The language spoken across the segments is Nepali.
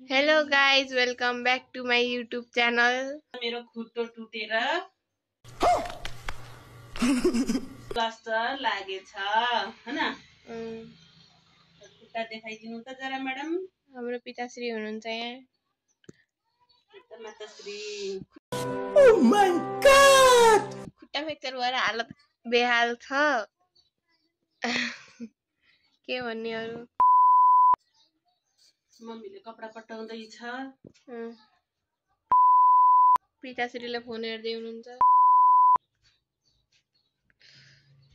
Hello guys, welcome back to my YouTube channel. मेरो खुट्टो टुटेर प्लास्टर लागेछ हैन खुट्टा देखाइदिनु त जरा म्याडम हाम्रो पिताश्री हुनुहुन्छ यहाँ माताश्री Oh my god खुट्टा फ्र्याक्चर भएर हालत बेहाल छ के भन्ने अरु मम्मीले कपडा पट्टाउँदै छ पिताश्रीले फोन हेर्दै हुनुहुन्छ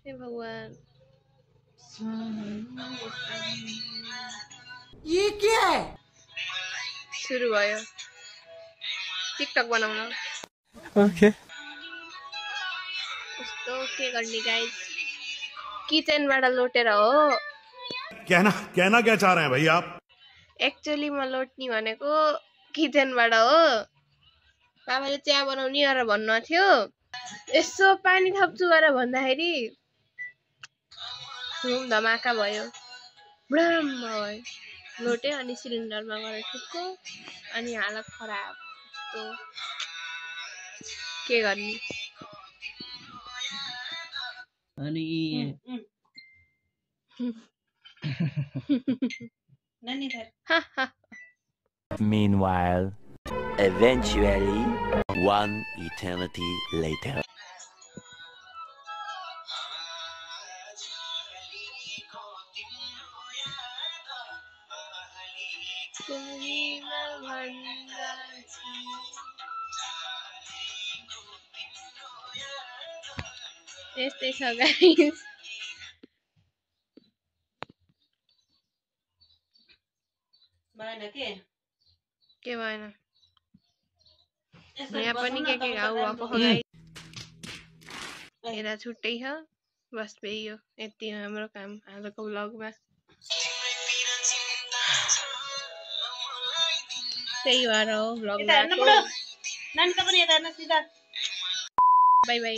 हे भगवान ये क्या है सुरु भयो टिकटक बनाउन ओके कस्तो के गर्ने गाइस किचनबाट लोटेर हो कहना क्या चाह रहे हैं भाई आप एक्चुअली म लोट्नी भनेको किचनबाट हो बाबाले चिया बनाउनी भनेर भन्नु थियो यसो पानी थप्छु भनेर भन्दाखेरि धुम धमाका भयो ब्राम भयो लोटे अनि सिलिन्डरमा गएर ठुक्को अनि हालत खराब तो के गर्ने अनि Meanwhile, eventually, one eternity later. यस्तै छ गाइस भएन के भएन यहाँ पनि के घाउ भएको हो गाइस हेरा छुट्टै छ बस त्यही हो यति हो हाम्रो काम आजको ब्लगमा त्यही भएर हो ब्लगमा नानी त पनि यता हेर्न सिधा बाइ बाइ